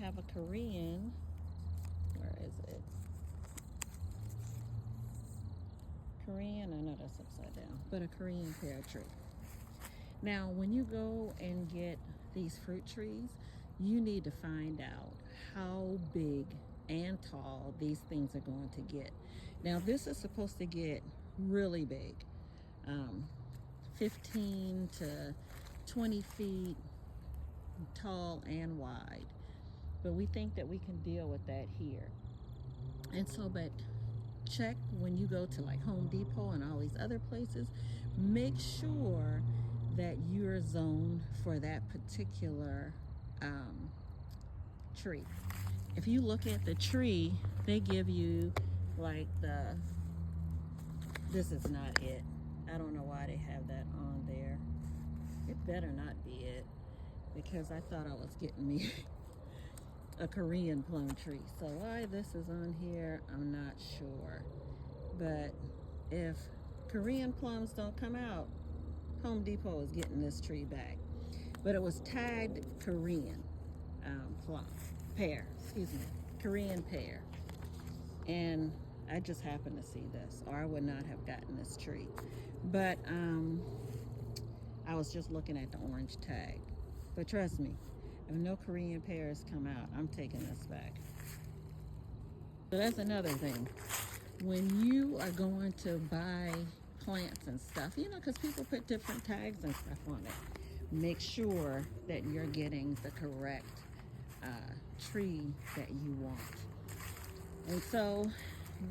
have a Korean, where is it? Korean, I know that's upside down, but a Korean pear tree. Now, when you go and get these fruit trees, you need to find out how big and tall these things are going to get. Now, this is supposed to get really big, 15 to 20 feet tall and wide. But we think that we can deal with that here. And so, but check when you go to like Home Depot and all these other places, make sure that you're zoned for that particular tree. If you look at the tree, they give you like this is not it. I don't know why they have that on there. It better not be it, because I thought I was getting me a Korean plum tree. So why this is on here, I'm not sure. But if Korean plums don't come out, Home Depot is getting this tree back. But it was tagged Korean pear, Korean pear. And I just happened to see this, or I would not have gotten this tree. But I was just looking at the orange tag. But trust me, if no Korean pears come out, I'm taking this back. So that's another thing. When you are going to buy plants and stuff, because people put different tags and stuff on it, make sure that you're getting the correct tree that you want. And so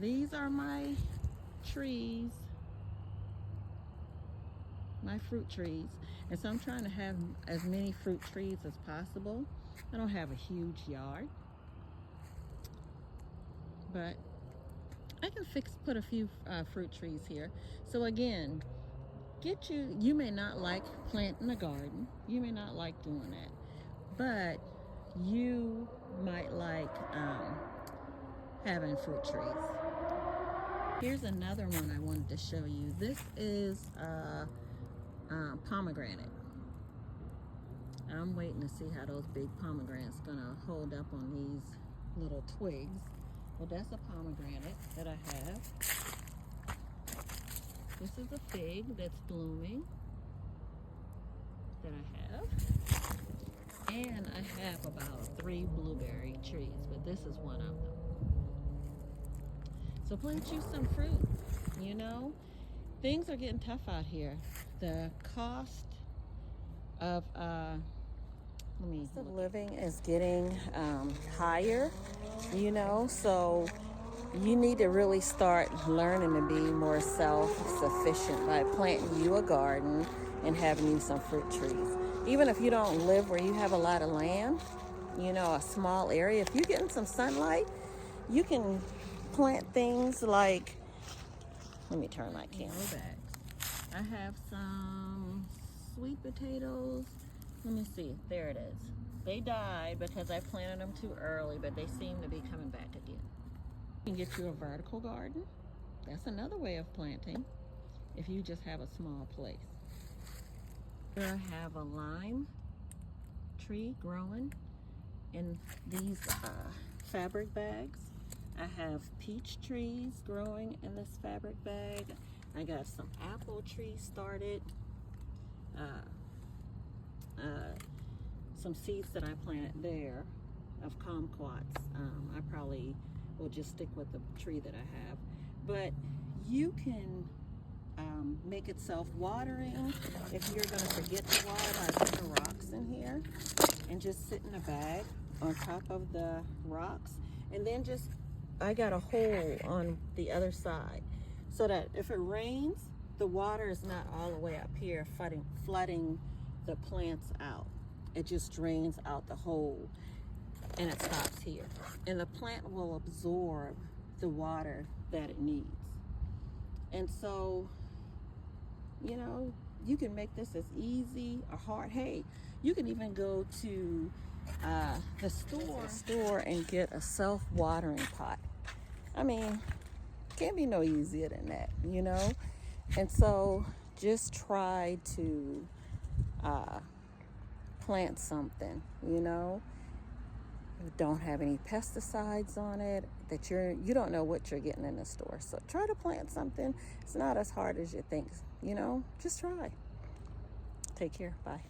these are my trees, my fruit trees. And so I'm trying to have as many fruit trees as possible. I don't have a huge yard, but I can put a few fruit trees here. So again, you may not like planting a garden, you may not like doing that, but you might like having fruit trees. Here's another one I wanted to show you. This is pomegranate. I'm waiting to see how those big pomegranates gonna hold up on these little twigs. Well, that's a pomegranate that I have. This is a fig that's blooming that I have. And I have about 3 blueberry trees, but this is one of them. So plant you some fruit, Things are getting tough out here. The cost of living is getting higher, so you need to really start learning to be more self-sufficient by planting you a garden and having you some fruit trees. Even if you don't live where you have a lot of land, a small area, if you're getting some sunlight, you can plant things like, let me turn my camera back. I have some sweet potatoes. Let me see, there it is. They died because I planted them too early, but they seem to be coming back again. You can get you a vertical garden. That's another way of planting if you just have a small place. Here I have a lime tree growing in these fabric bags. I have peach trees growing in this fabric bag. I got some apple trees started. Some seeds that I planted there of kumquats. I probably will just stick with the tree that I have. But you can make it self-watering. If you're going to forget to water, I put the rocks in here and just sit in a bag on top of the rocks. And then I got a hole on the other side so that if it rains, the water is not all the way up here flooding the plants out. It just drains out the hole and it stops here. And the plant will absorb the water that it needs. And so, you can make this as easy or hard. Hey, you can even go to the store and get a self-watering pot. I mean, can't be no easier than that, And so just try to plant something, don't have any pesticides on it, that you don't know what you're getting in the store. So try to plant something. It's not as hard as you think, just try. Take care. Bye.